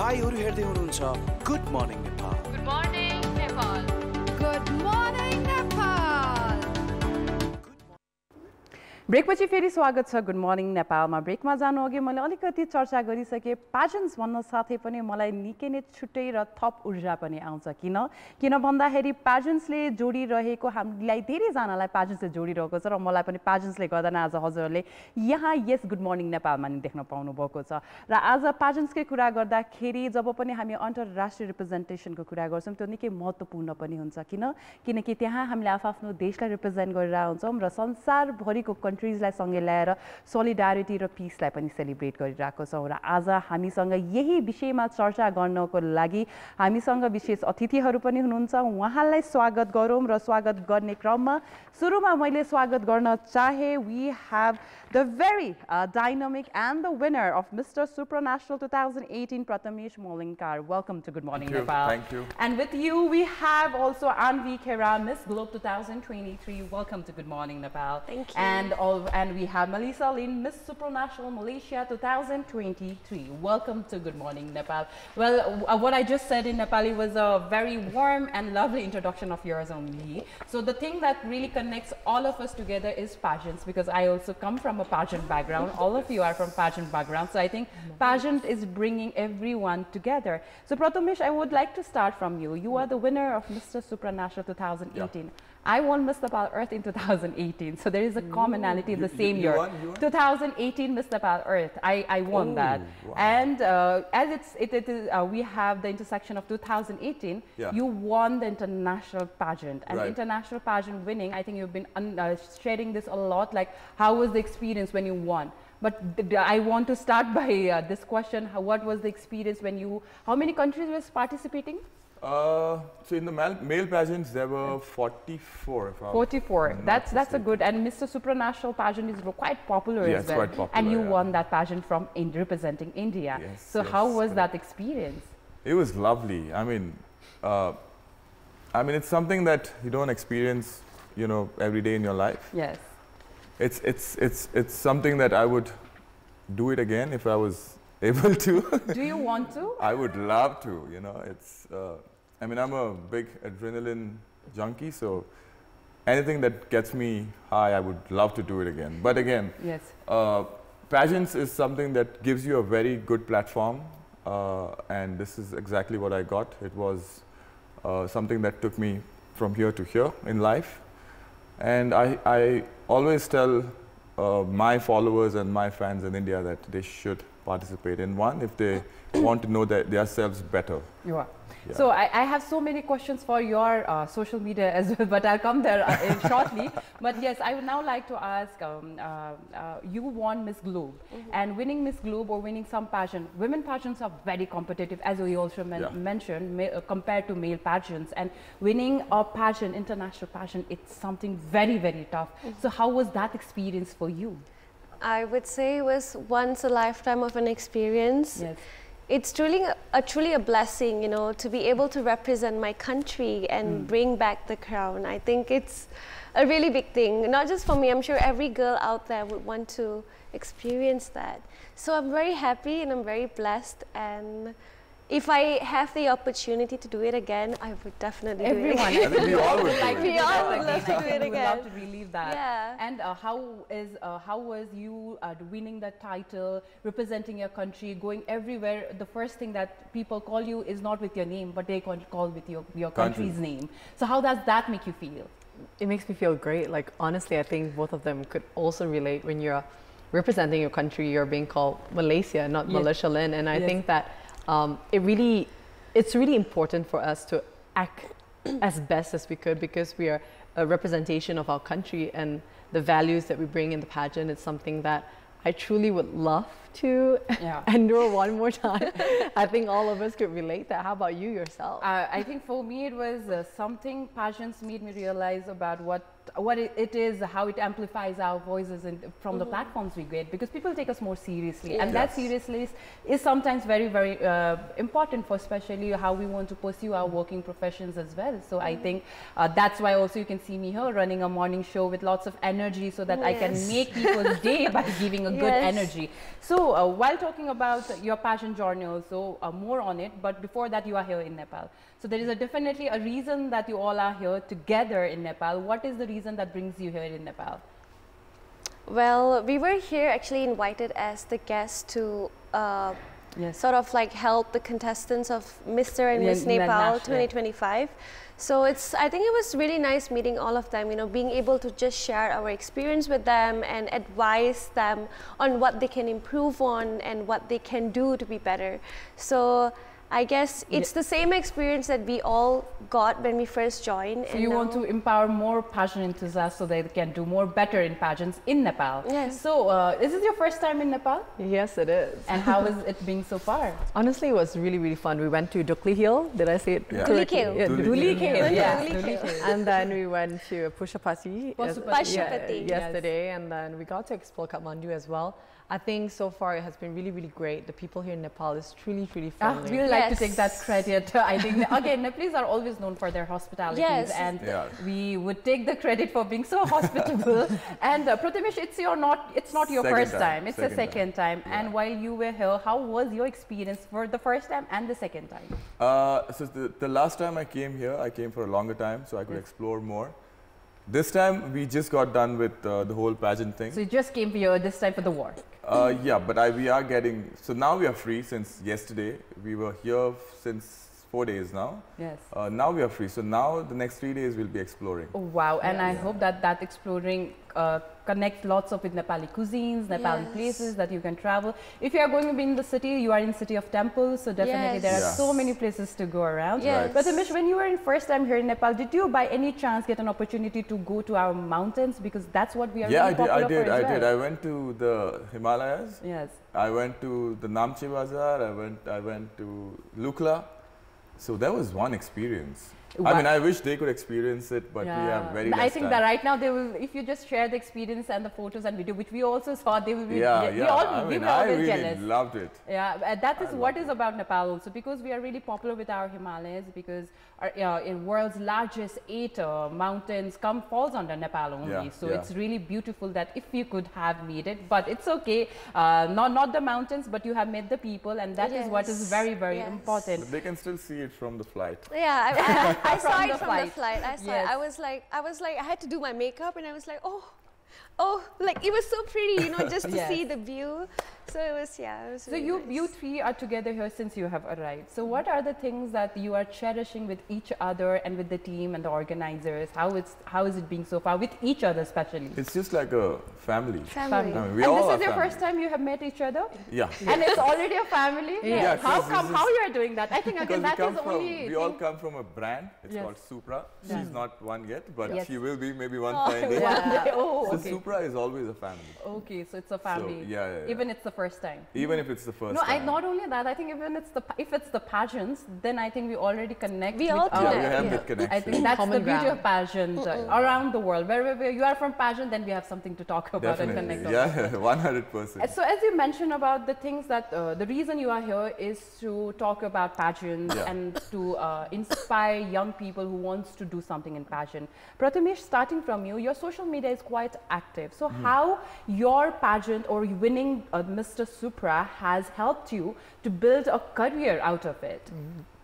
तपाईहरु हेर्दै हुनुहुन्छ good morning Nepal. Good morning Nepal. Good morning Nepal. ब्रेकपछि फेरि स्वागत छ गुड मर्निङ नेपालमा। ब्रेकमा जानु अघि मैले अलिकति चर्चा गरिसके प्याजेन्ट्स भन्न साथै पनि मलाई निकै नै छुट्टै र थप ऊर्जा पनि आउँछ। किन भन्दाखेरि प्याजेन्ट्सले जोडिरहेको हामीलाई धेरैजनालाई प्याजेन्ट्सले जोडिरहेको छ र मलाई पनि प्याजेन्ट्सले गर्दा नै आज हजुरहरूले यहाँ यस गुड मर्निङ नेपालमा नि देख्न पाउनु भएको छ। र आज प्याजेन्ट्सकै कुरा गर्दाखेरि जब पनि हामी अन्तर्राष्ट्रिय रिप्रेजेन्टेसनको कुरा गर्छौँ त्यो निकै महत्त्वपूर्ण पनि हुन्छ। किनकि त्यहाँ हामीले आफ्नो देशलाई रिप्रेजेन्ट गरेर आउँछौँ र संसारभरिको कन्ट्रिजलाई सँगै ल्याएर सोलिडारिटी र पिसलाई पनि सेलिब्रेट गरिरहेको छौँ। र आज हामीसँग यही विषयमा चर्चा गर्नको लागि हामीसँग विशेष अतिथिहरू पनि हुनुहुन्छ। उहाँलाई स्वागत गरौँ र स्वागत गर्ने क्रममा सुरुमा मैले स्वागत गर्न चाहे we have the very dynamic and the winner of Mr. Supranational 2018 Prathamesh Aanvi Khera. Welcome to Good Morning Nepal. Thank you. And with you we have also Aanvi Khera, Miss Globe 2023. Welcome to Good Morning Nepal. Thank you. And we have Melisha Lin, Miss Supranational Malaysia 2023. Welcome to Good Morning Nepal. Well, what I just said in Nepali was a very warm and lovely introduction of yours only. So the thing that really connects all of us together is pageants, because I also come from a pageant background. All of you are from pageant background. So I think pageant is bringing everyone together. So Prathamesh, I would like to start from you. You are the winner of Mr. Supranational 2018. Yeah. I won Miss Nepal Earth in 2018, so there is a commonality in the same year. You won? 2018 Miss Nepal Earth, I won that. Wow. And as we have the intersection of 2018, you won the international pageant. And international pageant winning, I think you've been sharing this a lot, like how was the experience when you won? But I want to start by this question, what was the experience when you, how many countries were participating? So in the male pageants there were 44. 44. That's a good. And Mr. Supranational pageant is quite popular as well. Quite popular, and you won that pageant from representing India. Yes, so how was that experience? It was lovely. I mean, it's something that you don't experience, you know, every day in your life. Yes. It's something that I would do it again if I was able to. Do you want to? I would love to. You know, it's. I mean, I'm a big adrenaline junkie, so anything that gets me high, I would love to do it again. But again, yes, pageants is something that gives you a very good platform, and this is exactly what I got. It was something that took me from here to here in life, and I always tell my followers and my fans in India that they should participate in one if they want to know themselves better. You are. Yeah. So I have so many questions for your social media as well, but I'll come there shortly. But yes, I would now like to ask, you won Miss Globe, and winning Miss Globe or winning some pageant, women pageants are very competitive, as we also mentioned, compared to male pageants, and winning a pageant, international pageant, it's something very, very tough. So how was that experience for you? I would say it was once a lifetime of an experience. Yes. It's truly a blessing, you know, to be able to represent my country and bring back the crown. I think it's a really big thing, not just for me. I'm sure every girl out there would want to experience that. So I'm very happy and I'm very blessed, and if I have the opportunity to do it again, I would definitely do it again. I think we all would. We all would love to do it again. We would love to relive that. Yeah. And how was you winning that title, representing your country, going everywhere? The first thing that people call you is not with your name, but they call with your country's name. So how does that make you feel? It makes me feel great. Like, honestly, I think both of them could also relate. When you're representing your country, you're being called Malaysia, not Melisha Lin. And I think that it's really important for us to act as best as we could, because we are a representation of our country, and the values that we bring in the pageant is something that I truly would love to endure one more time. I think all of us could relate that. How about you yourself? I think for me it was something pageants made me realize about what it is, how it amplifies our voices from the platforms we get, because people take us more seriously, and that seriousness is sometimes very, very important for especially how we want to pursue our working professions as well. So I think that's why also you can see me here running a morning show with lots of energy, so that I can make people's day by giving a good energy. So while talking about your passion journey also, more on it, but before that you are here in Nepal. So there is definitely a reason that you all are here together in Nepal. What is the reason that brings you here in Nepal? Well, we were here actually invited as the guests to sort of like help the contestants of Mr. and Miss Nepal 2025. So I think it was really nice meeting all of them, you know, being able to just share our experience with them and advise them on what they can improve on and what they can do to be better. So I guess it's the same experience that we all got when we first joined. So you want to empower more pageant enthusiasts so they can do more better in pageants in Nepal. Yes. So is this your first time in Nepal? Yes, it is. And how is it being so far? Honestly, it was really, really fun. We went to Dukli Hill. Did I say it? Yeah. Dukli Hill. Yeah, Dukli Hill. Yeah. And then we went to Pushapati yesterday, and then we got to explore Kathmandu as well. I think so far it has been really, really great. The people here in Nepal is truly, truly friendly. We would like to take that credit. I think, again, Nepalese are always known for their hospitality, and we would take the credit for being so hospitable. And Prathamesh, it's not your first time. It's the second time. Yeah. And while you were here, how was your experience for the first time and the second time? So the last time I came here, I came for a longer time, so I could explore more. This time, we just got done with the whole pageant thing. So you just came here this time for the work? Yeah, but we are getting, so now we are free since yesterday. We were here since 4 days now. Yes. Now we are free. So now the next 3 days we'll be exploring. Oh, wow. And I hope that exploring connects lots of with Nepali cuisines, Nepali places that you can travel. If you are going to be in the city, you are in city of temples. So definitely there are so many places to go around. Yes. But Prathamesh, when you were in first time here in Nepal, did you by any chance get an opportunity to go to our mountains? Because that's what we are really popular for as well. I did. I went to the Himalayas. Yes. I went to the Namche Bazaar. I went to Lukla. So that was one experience. I mean, I wish they could experience it, but we have very less I think time. that right now they will, if you just share the experience and the photos and video, which we also saw, they will be, I really jealous. loved it. Yeah, that is what is about Nepal also, because we are really popular with our Himalayas, because in world's largest 8 mountains falls under Nepal only. So it's really beautiful that if you could have made it, but it's okay, not the mountains, but you have met the people, and that is what is very, very important. But they can still see it from the flight. Yeah, I saw it from the flight. I saw it. I was like, I had to do my makeup, and I was like, oh, like it was so pretty, you know, just to see the view. So it was, it was so really you three are together here since you have arrived. So what are the things that you are cherishing with each other and with the team and the organizers? How is it being so far with each other especially? It's just like a family. Family. I mean, and this is your first time you have met each other? Yeah. And it's already a family? Yeah. How you are doing that? I think again that is only... We all come from a brand. It's called Supra. She's not one yet, but she will be maybe one day. So Supra is always a family. Okay, so it's a family. So, Even it's the first time. Even if it's the first time. Not only that, I think even if it's the pageants, then I think we already connect. We all connect. We have that connection. I think that's the beauty of pageant around the world. Wherever you are from pageant, then we have something to talk about and connect on. Yeah, 100%. So as you mentioned about the things that the reason you are here is to talk about pageants and to inspire young people who wants to do something in pageant. Prathamesh, starting from you, your social media is quite active. So how your pageant or winning Mr. Supra has helped you to build a career out of it?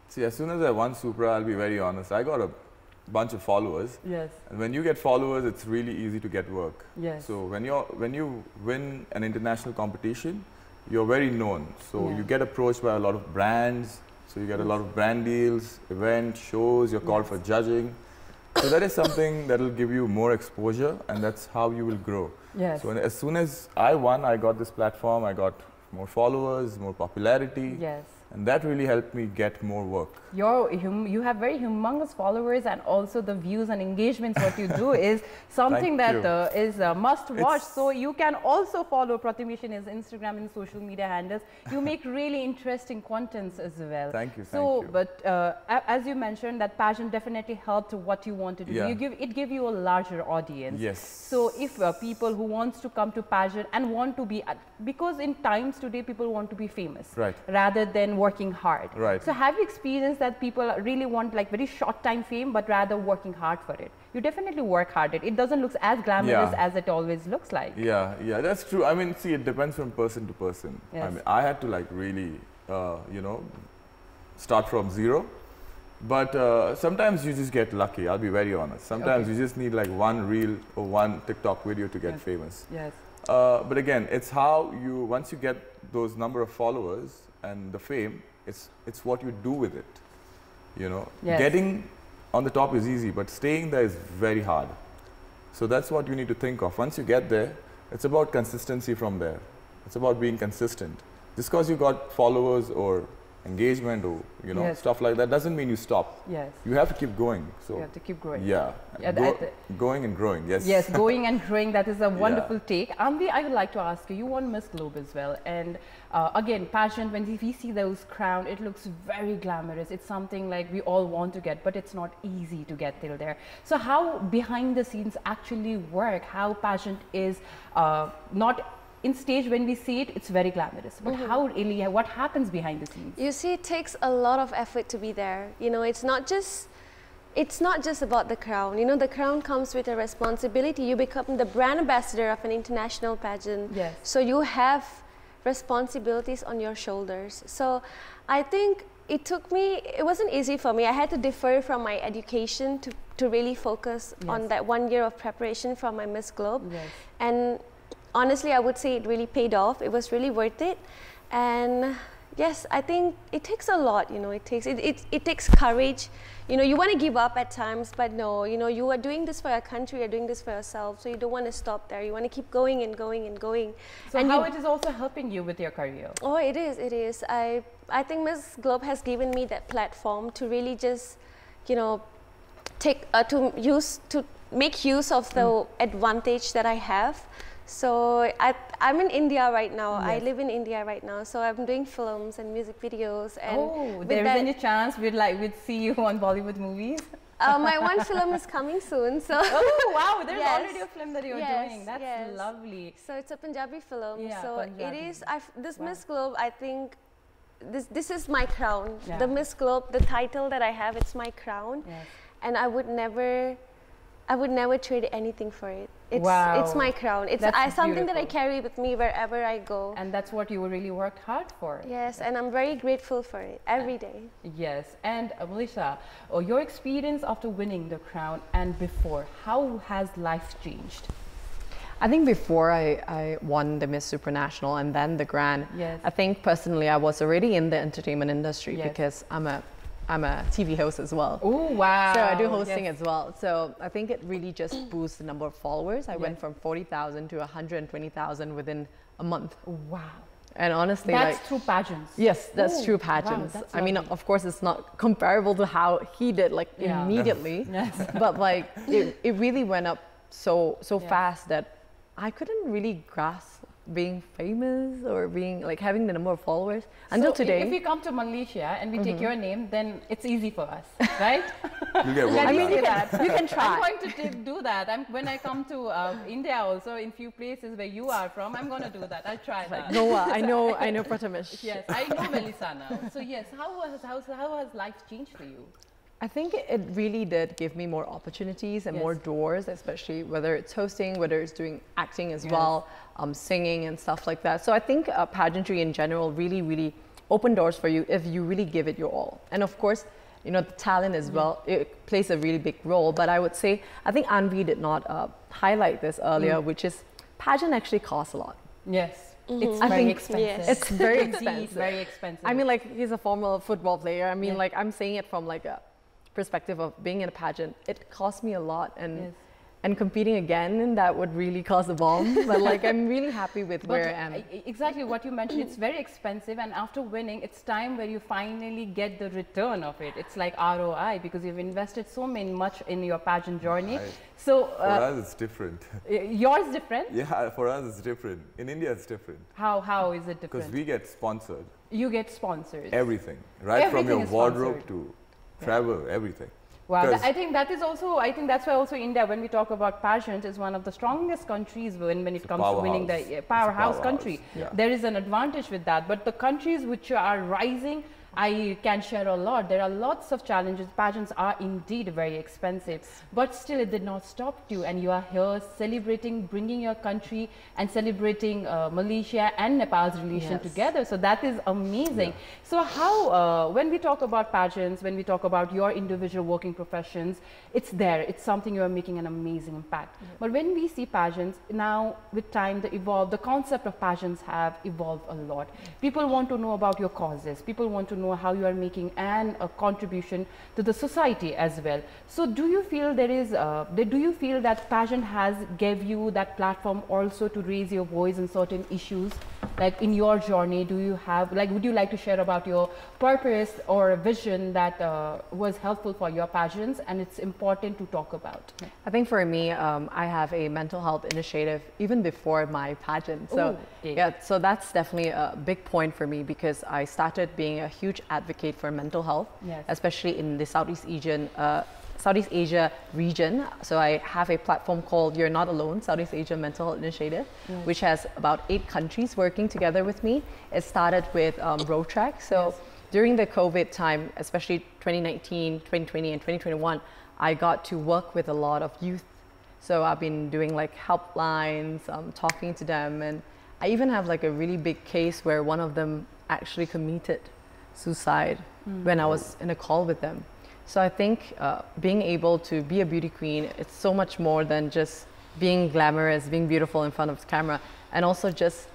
See, as soon as I won Supra, I'll be very honest, I got a bunch of followers. Yes. And when you get followers, it's really easy to get work. Yes. So when you win an international competition, you're very known. So you get approached by a lot of brands. So you get a lot of brand deals, events, shows, you're called for judging. So that is something that will give you more exposure, and that's how you will grow. Yes. So as soon as I won, I got this platform, I got more followers, more popularity. Yes. And that really helped me get more work. You have very humongous followers, and also the views and engagements what you do is something that is a must watch. So you can also follow Prathamesh in his Instagram and social media handles. You make really interesting contents as well. Thank you. But as you mentioned, that pageant definitely helped what you want to do. Yeah. It gave you a larger audience. Yes. So if people who wants to come to pageant and want to be, because in times today people want to be famous, right, rather than working hard. Right. So have you experienced that people really want like very short time fame, but rather working hard for it? You definitely work hard. It doesn't look as glamorous as it always looks like. Yeah, that's true. I mean, see, it depends from person to person. Yes. I mean, I had to like really, you know, start from zero. But sometimes you just get lucky. I'll be very honest. Sometimes you just need like one reel or one TikTok video to get famous. Yes. But again, it's how you, once you get those number of followers and the fame, it's what you do with it. You know, getting on the top is easy, but staying there is very hard. So that's what you need to think of. Once you get there, it's about consistency from there. It's about being consistent. Just because you got followers or engagement or stuff like that doesn't mean you stop. Yes. You have to keep going. So you have to keep growing. Yeah. Going and growing. Yes. Yes, going and growing. That is a wonderful take. Aanvi, I would like to ask you. You won Miss Globe as well, and again, pageant. When we see those crown, it looks very glamorous. It's something like we all want to get, but it's not easy to get till there. So how behind the scenes actually work? How pageant is not. In stage, when we see it, it's very glamorous. But how really, what happens behind the scenes? You see, it takes a lot of effort to be there. You know, it's not just about the crown. You know, the crown comes with a responsibility. You become the brand ambassador of an international pageant. Yes. So you have responsibilities on your shoulders. So I think it wasn't easy for me. I had to defer from my education to really focus on that 1 year of preparation for my Miss Globe. Yes. And honestly, I would say it really paid off. It was really worth it. And yes, I think it takes a lot, you know, it takes courage. You know, you want to give up at times, but no, you know, you are doing this for your country, you're doing this for yourself, so you don't want to stop there. You want to keep going and going and going. So and how it is also helping you with your career? Oh, it is. I think Miss Globe has given me that platform to really just, you know, to make use of the advantage that I have. So I'm in India right now. Yes. I live in India right now. So I'm doing films and music videos. And there's any chance we'd see you on Bollywood movies? My one film is coming soon. So wow, there's already a film that you're doing. That's lovely. So it's a Punjabi film. Yeah, so Punjabi. It is. This Miss Globe, I think, this is my crown. Yeah. The Miss Globe, the title that I have, it's my crown. Yes. And I would never trade anything for it. It's my crown. It's something that I carry with me wherever I go. And that's what you really worked hard for. Yes, and I'm very grateful for it every day. Yes, and Melisha, your experience after winning the crown and before, how has life changed? I think before I won the Miss Supranational and then the Grand, I think personally I was already in the entertainment industry because I'm a TV host as well. Oh, wow. So I do hosting as well. So I think it really just boosts the number of followers. I went from 40,000 to 120,000 within a month. Wow. And honestly, that's through pageants. Yes, that's true pageants. Wow, I mean, of course, it's not comparable to how he did, like immediately. But like, it really went up so fast that I couldn't really grasp being famous or being like having the number of followers until today. If we come to Malaysia and we take your name, then it's easy for us, right? You get one. I mean, you can try. I'm going to do that. When I come to India also, in few places where you are from, I'm going to do that. I'll try that. Noah, I know Prathamesh. Yes, I know Melissa now. So yes, how has life changed for you? I think it really did give me more opportunities and more doors, especially whether it's hosting, whether it's doing acting as well, singing and stuff like that. So I think pageantry in general really opened doors for you if you really give it your all. And of course, you know, the talent as well, it plays a really big role. But I would say, I think Aanvi did not highlight this earlier, which is pageant actually costs a lot. Yes. It's very expensive. Yes. It's very expensive. Very expensive. I mean, like, he's a former football player. I mean, like, I'm saying it from like a perspective of being in a pageant. It cost me a lot, and And competing again in that would really cause a bomb. But like, I'm really happy with where I am. Exactly what you mentioned. It's very expensive, and after winning, it's time where you finally get the return of it. It's like ROI, because you've invested so much in your pageant journey. Right. So for us, it's different. Yours different? Yeah, for us, it's different. In India, it's different. How is it different? Because we get sponsored. You get sponsors. Everything, right? Everything from your is wardrobe sponsored. to travel, everything. Wow, I think that is also, I think that's why also India, when we talk about pageant, is one of the strongest countries when it comes to winning the powerhouse country. Yeah. There is an advantage with that. But the countries which are rising, I can share a lot. There are lots of challenges. Pageants are indeed very expensive, but still it did not stop you, and you are here celebrating, bringing your country and celebrating Malaysia and Nepal's relation together. So that is amazing. Yeah. So how, when we talk about pageants, when we talk about your individual working professions, it's there. It's something you are making an amazing impact. But when we see pageants, now with time, the concept of pageants have evolved a lot. People want to know about your causes. People want to know how you are making a contribution to the society as well. So do you feel do you feel that pageant has gave you that platform also to raise your voice in certain issues? Like in your journey, do you have, like, would you like to share about your purpose or a vision that was helpful for your pageants and it's important to talk about? I think for me, I have a mental health initiative even before my pageant. So yeah, so that's definitely a big point for me, because I started being a huge advocate for mental health, especially in the Southeast Asia region. So I have a platform called You're Not Alone, Southeast Asia Mental Health Initiative, which has about 8 countries working together with me. It started with road track. So during the COVID time, especially 2019, 2020 and 2021, I got to work with a lot of youth. So I've been doing like helplines, talking to them, and I even have like a really big case where one of them actually committed suicide when I was in a call with them. So I think being able to be a beauty queen, it's so much more than just being glamorous, being beautiful in front of the camera, and also just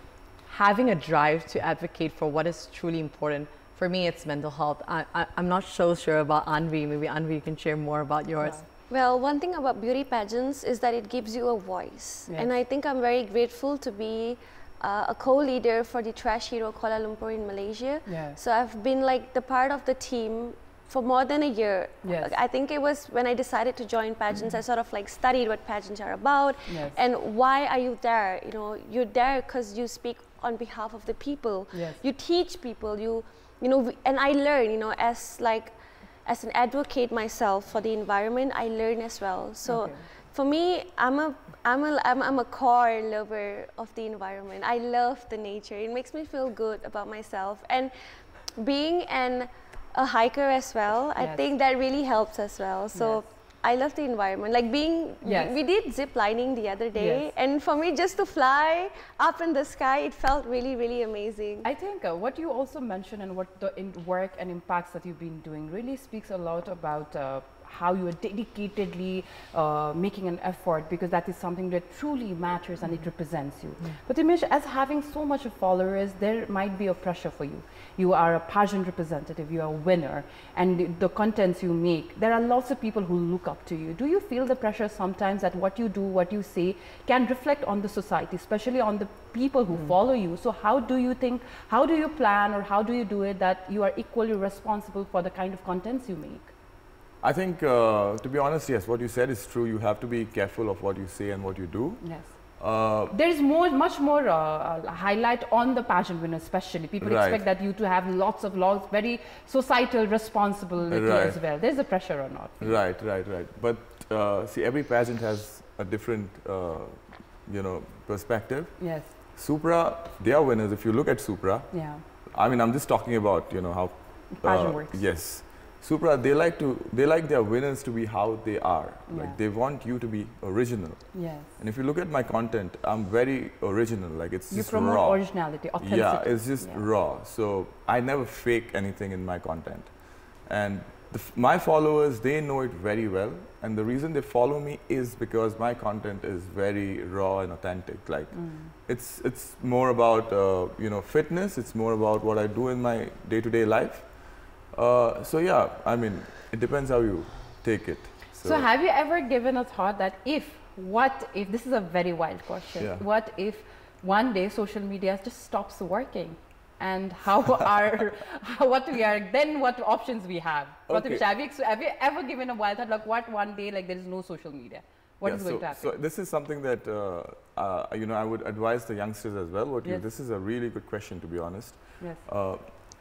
having a drive to advocate for what is truly important. For me, it's mental health. I'm not so sure about Aanvi. Maybe Aanvi, you can share more about yours. Well, one thing about beauty pageants is that it gives you a voice. And I think I'm very grateful to be a co-leader for the Trash Hero Kuala Lumpur in Malaysia. So I've been like the part of the team for more than a year. I think it was when I decided to join pageants, I sort of like studied what pageants are about and why are you there? You know, you're there because you speak on behalf of the people. You teach people, you know, and I learn, you know, as an advocate myself for the environment, I learn as well. So for me, I'm a core lover of the environment. I love the nature. It makes me feel good about myself. And being a hiker as well, I think that really helps as well. So I love the environment. Like we did zip lining the other day, and for me just to fly up in the sky, it felt really, really amazing. I think what you also mentioned and what the work and impacts that you've been doing really speaks a lot about how you are dedicatedly making an effort, because that is something that truly matters and it represents you. But Prathamesh, as having so much of followers, there might be a pressure for you. You are a pageant representative, you are a winner, and the contents you make, there are lots of people who look up to you. Do you feel the pressure sometimes that what you do, what you say can reflect on the society, especially on the people who follow you? So how do you think, how do you plan, or how do you do it that you are equally responsible for the kind of contents you make? I think, to be honest, yes, what you said is true. You have to be careful of what you say and what you do. There is much more highlight on the pageant winner, especially. People expect that you to have lots of very societal responsibility as well. There's a pressure or not? Right. But see, every pageant has a different, perspective. Supra, they are winners. If you look at Supra, I mean, I'm just talking about, how pageant works. Supra, they like their winners to be how they are. Like they want you to be original. And if you look at my content, I'm very original. Like it's just raw. You promote originality, authenticity. Yeah, it's just raw. So I never fake anything in my content. And my followers, they know it very well. And the reason they follow me is because my content is very raw and authentic. Like it's more about fitness. It's more about what I do in my day-to-day life. So yeah, I mean, it depends how you take it. So have you ever given a thought that if what if, this is a very wild question, Yeah. what if one day social media just stops working? And how are, what options we have? What Okay. if, have you ever given a wild thought, like what one day, like there is no social media? What is going to happen? So this is something that, you know, I would advise the youngsters as well. Yes. This is a really good question, to be honest. Yes.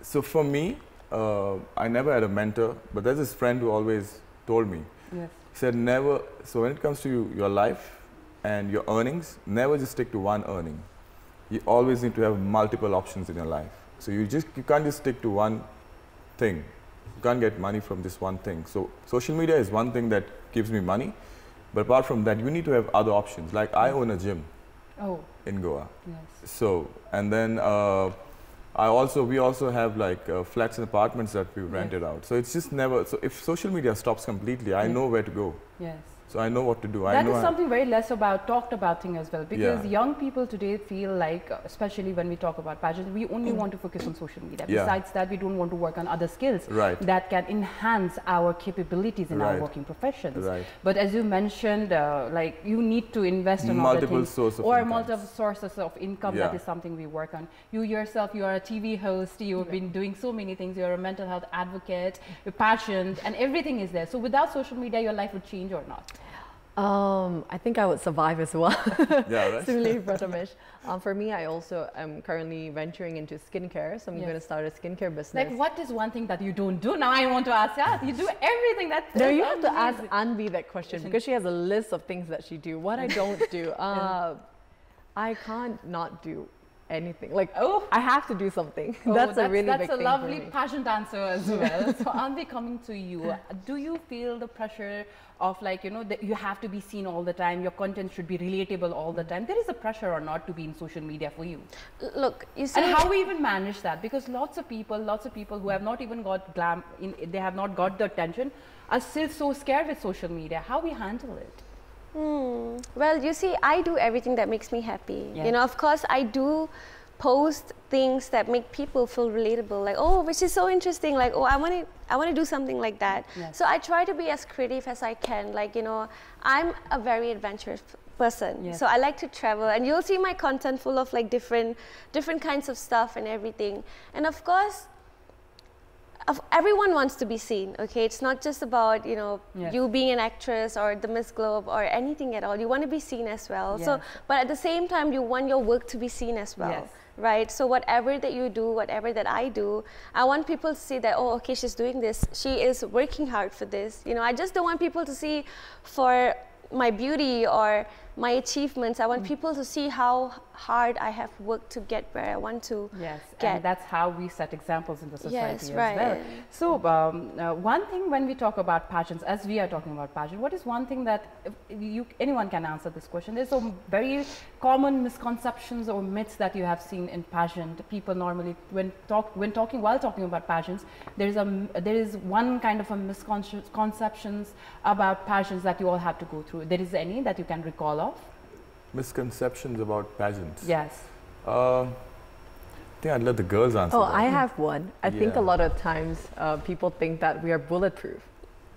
So for me, I never had a mentor, but there's this friend who always told me, Yes. he said never, so when it comes to your life and your earnings, never just stick to one earning. You always need to have multiple options in your life. So you can't just stick to one thing. You can't get money from just one thing. So social media is one thing that gives me money, but apart from that, you need to have other options. Like I own a gym in Goa. Yes. So, and then we also have like flats and apartments that we've rented out. So it's just never, so if social media stops completely, I know where to go. Yes. So I know what to do. That is something very less talked about thing as well, because Yeah. young people today feel like, especially when we talk about pageants, we only want to focus on social media. Yeah. Besides that, we don't want to work on other skills Right. that can enhance our capabilities in our Right. working professions. Right. But as you mentioned, like you need to invest in other Multiple things, sources of or incomes. multiple sources of income. Yeah. That is something we work on. You yourself, you are a TV host. You've been doing so many things. You're a mental health advocate, a patient, and everything is there. So without social media, your life would change or not? I think I would survive as well. Yeah, right. Similarly, Prathamesh. For me, I also am currently venturing into skincare, so I'm Yes. going to start a skincare business. Like, what is one thing that you don't do? Now I want to ask you. You do everything. That's No, you have to ask amazing. Aanvi that question because she has a list of things that she do. What I don't do, I can't not do anything. Like, Oh. I have to do something. Oh, that's a really big That's a thing lovely for me. passionate answer as well. So Aanvi, coming to you, do you feel the pressure of, like, you know, that you have to be seen all the time, your content should be relatable all the time? There is a pressure or not to be in social media for you? Look, you see, And how we even manage that? Because lots of people who have not even got they have not got the attention, are still so scared with social media. How we handle it? well, you see, I do everything that makes me happy. Yeah. You know, of course, I do post things that make people feel relatable, like, oh, which is so interesting, like, oh, I want to do something like that. Yes. So I try to be as creative as I can. Like, you know, I'm a very adventurous person, Yes. so I like to travel, and you'll see my content full of like different kinds of stuff and everything. And of course, everyone wants to be seen, okay? It's not just about, you know, Yes. you being an actress or the Miss Globe or anything at all. You want to be seen as well. So, Yes. but at the same time, you want your work to be seen as well, Yes. right? So whatever that you do, whatever that I do, I want people to see that, oh, okay, she's doing this. She is working hard for this. You know, I just don't want people to see for my beauty or my achievements. I want people to see how hard I have worked to get where I want to Yes, get. and that's how we set examples in the society Yes, as right. well. So one thing when we talk about pageants, as we are talking about pageant, what is one thing that anyone can answer this question? There's some very common misconceptions or myths that you have seen in pageant. People normally, while talking about pageants, there is one kind of a misconceptions about pageants that you all have to go through. There is any that you can recall of? Misconceptions about pageants. Yes. I think I'd let the girls answer Oh, that. I have one. I think Yeah. a lot of times people think that we are bulletproof.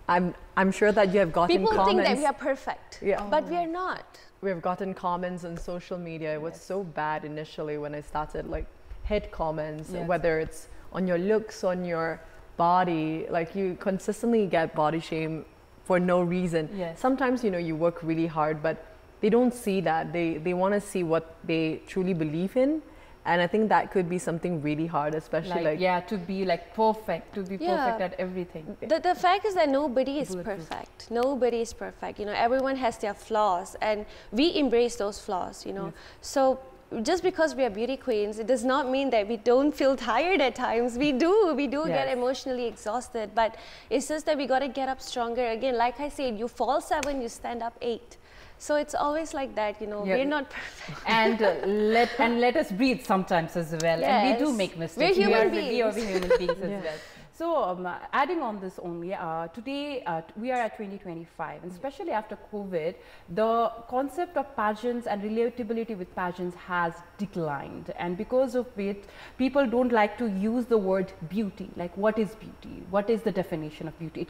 I'm sure that you have gotten People comments. think that we are perfect, Yeah. but we are not. We have gotten comments on social media. It was so bad initially when I started, like hate comments, Yes. whether it's on your looks, on your body, like you consistently get body shame for no reason. Yes. Sometimes, you know, you work really hard, but they don't see that. They want to see what they truly believe in. And I think that could be something really hard, especially like yeah, to be like perfect, to be Yeah. perfect at everything. The fact is that nobody is Bulletproof. perfect. Nobody is perfect. You know, everyone has their flaws, and we embrace those flaws. You know, so just because we are beauty queens, it does not mean that we don't feel tired at times. We do get Yes. emotionally exhausted, but it's just that we got to get up stronger again. Like I said, you fall 7, you stand up 8. So it's always like that, you know. Yeah. We're not perfect. And let us breathe sometimes as well. And we do Yes. make mistakes. We're human We are beings. human beings as well. So adding on this only, today we are at 2025, and especially after COVID, the concept of pageants and relatability with pageants has declined, and because of it, people don't like to use the word beauty. Like, what is beauty? What is the definition of beauty?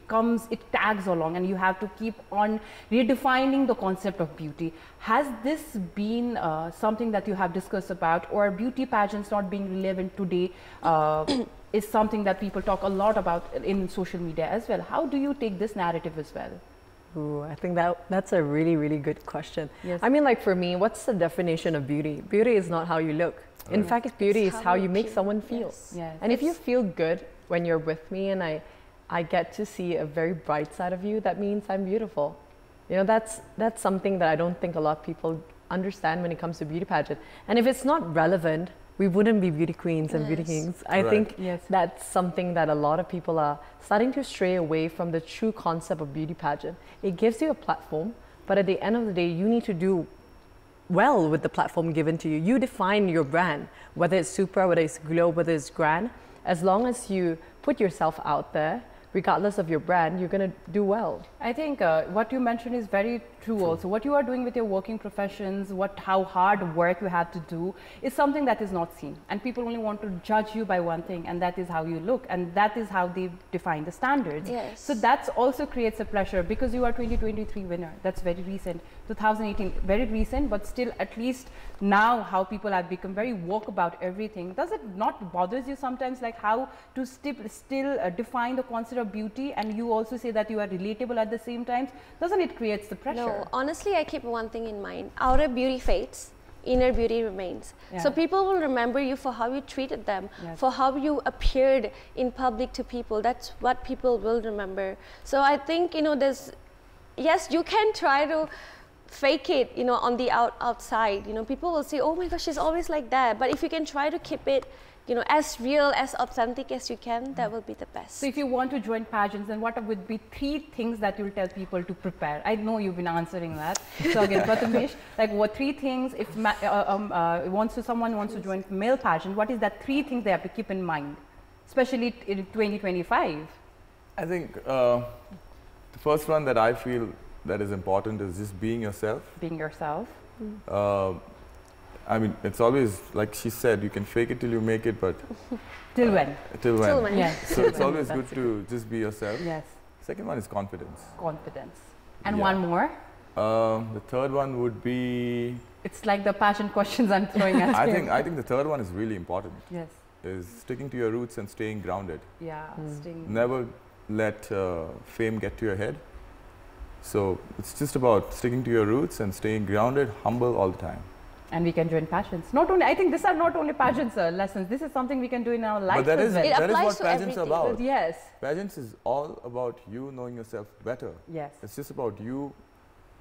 It tags along, and you have to keep on redefining the concept of beauty. Has this been something that you have discussed about, or beauty pageants not being relevant today? Is something that people talk a lot about in social media as well. How do you take this narrative as well? Ooh, I think that's a really, really good question. Yes. I mean, like for me, what's the definition of beauty? Beauty is not how you look. In fact, beauty is how you make someone feel. Yes. Yes. And if you feel good when you're with me and I get to see a very bright side of you, that means I'm beautiful. You know, that's something that I don't think a lot of people understand when it comes to beauty pageant. And if it's not relevant, we wouldn't be beauty queens and beauty kings. I think that's something that a lot of people are starting to stray away from, the true concept of beauty pageant. It gives you a platform, but at the end of the day, you need to do well with the platform given to you. You define your brand, whether it's Supra, whether it's Glow, whether it's Grand. As long as you put yourself out there, regardless of your brand, you're going to do well. I think what you mentioned is very true also. What you are doing with your working professions, how hard work you have to do is something that is not seen. And people only want to judge you by one thing, and that is how you look. And that is how they define the standards. Yes. So that also creates a pressure, because you are 2023 winner. That's very recent. 2018, very recent, but still at least now how people have become very woke about everything. Does it not bothers you sometimes, like how to still define the concept of beauty, and you also say that you are relatable at the same time? Doesn't it create the pressure? No, honestly, I keep one thing in mind. Outer beauty fades, inner beauty remains. Yeah. So people will remember you for how you treated them, Yes. for how you appeared in public to people. That's what people will remember. So I think, you know, yes, you can try to fake it, you know, on the outside. You know, people will say, oh my gosh, she's always like that. But if you can try to keep it, you know, as real, as authentic as you can, that will be the best. So if you want to join pageants, then what would be 3 things that you'll tell people to prepare? I know you've been answering that. So again, Prathamesh, like what 3 things, if someone wants to join male pageant, what is that 3 things they have to keep in mind, especially in 2025? I think the first one that I feel that is important is just being yourself. Being yourself. I mean, it's always, like she said, you can fake it till you make it, but... Till when? Till when. Till when. Yes. So it's always good to just be yourself. Yes. Second one is confidence. Confidence. And Yeah. one more? The third one would be... It's like the pageant questions I'm throwing at you. I think the third one is really important, Yes. is sticking to your roots and staying grounded. Yeah. Staying. Never let fame get to your head. So it's just about sticking to your roots and staying grounded, humble all the time. And we can join pageants. Not only, I think these are not only pageants lessons. This is something we can do in our life But that as is, well. It that is applies what to pageants are everything. about. Yes. Pageants is all about you knowing yourself better. Yes. It's just about you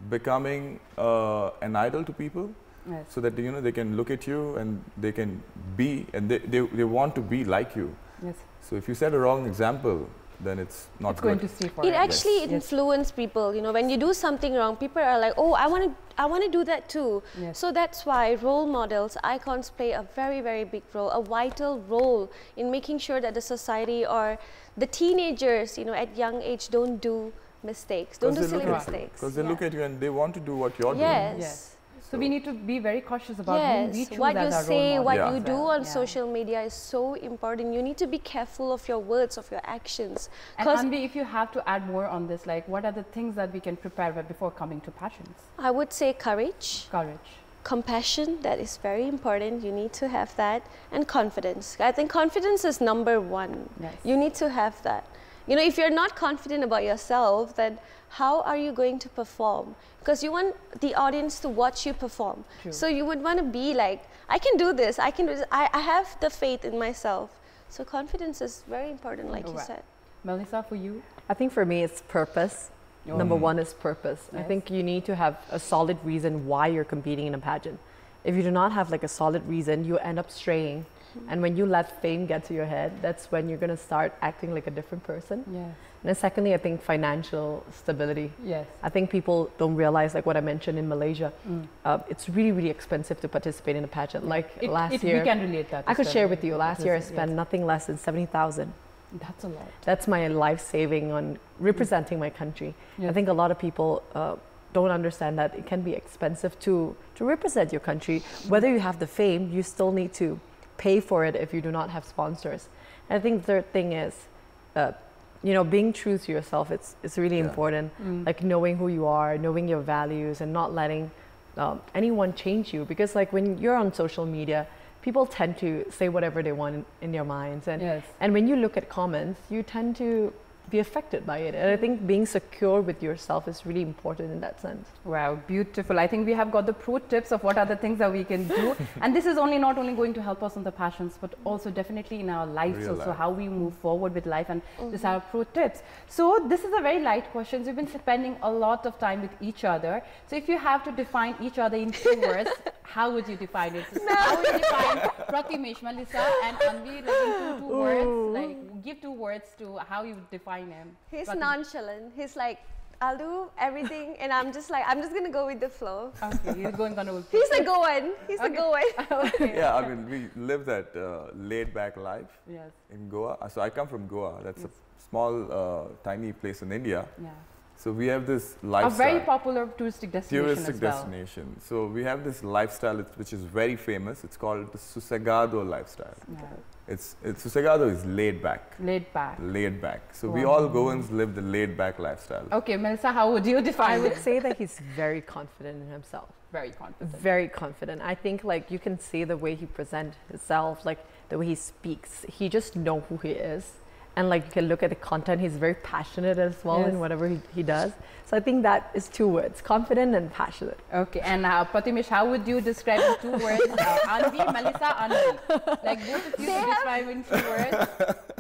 becoming an idol to people, Yes. so that, you know, they can look at you and they can be, and they want to be like you. Yes. So if you set a wrong example, then it's not It's good. going to stay forever. It actually Yes. influences people. You know, when you do something wrong, people are like, oh, I want to do that too. Yes. So that's why role models, icons play a very, very big role, a vital role in making sure that the society or the teenagers, you know, at young age don't do mistakes, don't do silly mistakes. Because they Yeah. look at you and they want to do what you're Yes. Yes. So we need to be very cautious about who we Yes, choose what you as our say, role what models you as do well. on Yeah. social media is so important. You need to be careful of your words, of your actions. And 'Cause Aanvi, if you have to add more on this, like what are the things that we can prepare before coming to pageants? I would say courage, Courage. compassion, that is very important. You need to have that. And confidence. I think confidence is number 1. Yes. You need to have that. You know, if you're not confident about yourself, then how are you going to perform? Because you want the audience to watch you perform. True. So you would want to be like, I can do this, I can do this. I have the faith in myself. So confidence is very important, like you Right. said. Melissa, for you? I think for me, it's purpose. Number 1 is purpose. I Yes. think you need to have a solid reason why you're competing in a pageant. If you do not have like a solid reason, you end up straying. And when you let fame get to your head, that's when you're going to start acting like a different person. Yes. And then secondly, I think financial stability. Yes. I think people don't realize, like what I mentioned in Malaysia, it's really, really expensive to participate in a pageant. Like last year, we can relate that. I as could well. share with you, last year I Yes. spent nothing less than 70,000 That's a lot. That's my life saving on representing my country. I think a lot of people don't understand that it can be expensive to represent your country. Whether you have the fame, you still need to pay for it if you do not have sponsors. And I think the third thing is, you know, being true to yourself. It's really important. Like knowing who you are, knowing your values, and not letting anyone change you. Because like when you're on social media, people tend to say whatever they want in their minds, and when you look at comments, you tend to be affected by it. And I think being secure with yourself is really important in that sense. Wow, beautiful. I think we have got the pro tips of what are the things that we can do. And this is not only going to help us on the passions, but also definitely in our lives, also how we move forward with life. And these are pro tips. So this is a very light question. We've been spending a lot of time with each other. So if you have to define each other in 2 words, how would you define it? How would you define Prathamesh, Melissa, and Aanvi, like in two words? Like give 2 words to how you would define him. He's nonchalant. He's like, I'll do everything, and I'm just gonna go with the flow. Okay, you're going on with He's the go-one. He's the go-one. Okay. Yeah, I mean, we live that laid-back life in Goa. So I come from Goa. That's a small, tiny place in India. Yeah. So we have this lifestyle. A very popular touristic destination. So we have this lifestyle which is very famous. It's called the Sossegado lifestyle. Yeah. Sossegado is laid back. Laid back. So we all Goans live the laid back lifestyle. Okay, Melissa, how would you define it? I would say that he's very confident in himself. Very confident. Very confident. I think like you can see the way he presents himself, like the way he speaks. He just knows who he is. And like you can look at the content, he's very passionate as well in whatever he does. So I think that is 2 words, confident and passionate. Okay, and Prathamesh, how would you describe in 2 words? Aanvi, Melissa, Aanvi. Like both of you to describe in 2 words.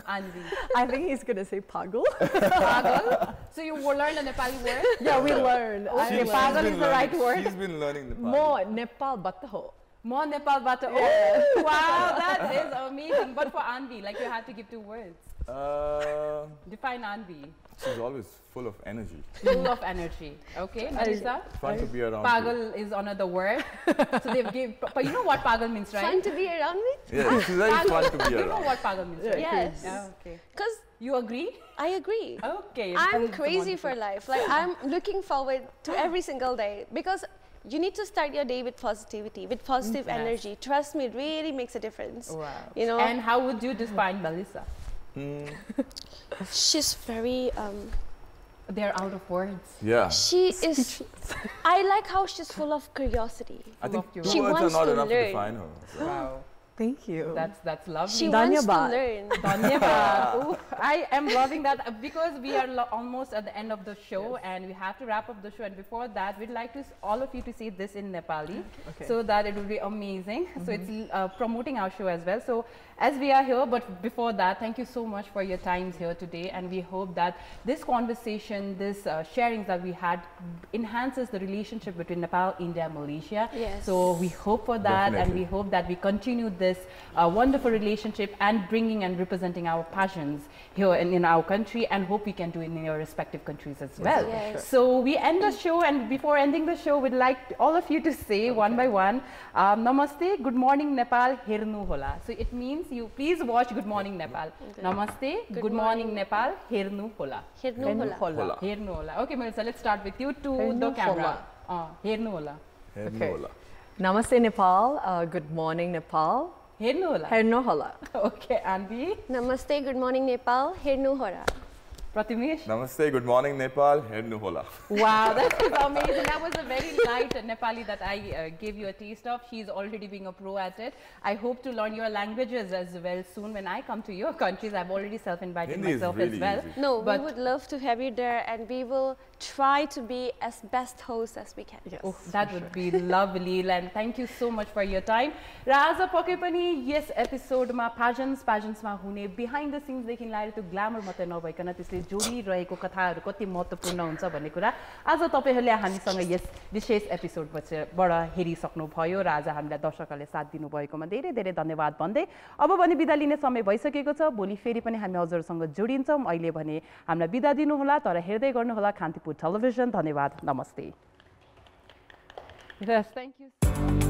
Aanvi. I think he's going to say pagal. Pagal? So you learned a Nepali word? Yeah, we learned. Okay, pagal is the right word? She's been learning Nepali. More Nepal bataho. More Nepal bataho. Oh, wow, that is amazing. But for Aanvi, like you have to give 2 words. Define Aanvi. She's always full of energy. Full of energy. Okay, Melissa? Fun to be around. Pagal is another word. So they've given. But you know what pagal means, right? Fun to be around me? Yeah, she's very fun to be around. You know what pagal means, right? Yes. Yeah, okay. Because you agree? I agree. Okay. I'm crazy for life. Like I'm looking forward to every single day because you need to start your day with positivity, with positive energy. Trust me, it really makes a difference. Wow. You know. And how would you define Melissa? She's very they're out of words. Yeah. She is I like how she's full of curiosity. I think 2 she words wants are not to enough learn. to define her. So. Wow. Thank you. That's lovely. She wants to learn. Dhanyabad. I am loving that because we are almost at the end of the show and we have to wrap up the show. And before that, we'd like to all of you to see this in Nepali so that it will be amazing. So it's promoting our show as well. So as we are here, but before that, thank you so much for your times here today. And we hope that this conversation, this sharing that we had enhances the relationship between Nepal, India, and Malaysia. Yes. So we hope for that. Definitely. And we hope that we continue this wonderful relationship and bringing and representing our passions here in our country, and hope we can do it in your respective countries as well. Yes. So we end the show, and before ending the show, we'd like all of you to say one by one, Namaste, Good Morning Nepal, Hernu Hola. So it means you please watch Good Morning Nepal. Namaste, Good morning Nepal, Hernu Hola. Hernu Hola. Hernu Hola. Okay, Melissa, let's start with you to the camera. Hernu Hola. Hernu Hola. Namaste Nepal, good morning Nepal. Hernu Hola. Hernu Hola. Okay, Aanvi. Namaste, good morning Nepal, Hernu Hola. Prathamesh. Namaste, good morning Nepal, Hernu Hola. Wow, that is amazing. That was a very light Nepali that I gave you a taste of. She's already being a pro at it. I hope to learn your languages as well soon when I come to your countries. I've already self-invited myself really as well. easy. No, we would love to have you there, and we will try to be as best hosts as we can. Yes. Oh, that would be lovely. And thank you so much for your time. Raza Pakai pani yes episode ma pageants ma hune behind the scenes देखि लाएर त्यो glamour मात्रै नभइकन त्यसले जोडिरहेको कथाहरू कति महत्त्वपूर्ण हुन्छ भन्ने कुरा आज तपाईहरुले हामीसँग यस विशेष एपिसोडबाट हेरिसक्नु भयो र आज हामीलाई दर्शकहरूले साथ दिनु भएकोमा धेरै धेरै धन्यवाद भन्दै अब भने बिदा लिने समय भइसकेको छ भोलि फेरि पनि हामी हजुरसँग जोडिन्छौं अहिले भने हामीलाई बिदा दिनु होला तर हेर्दै गर्नु होला कान्तिपुर टेलिभिजन धन्यवाद नमस्ते Yes, thank you.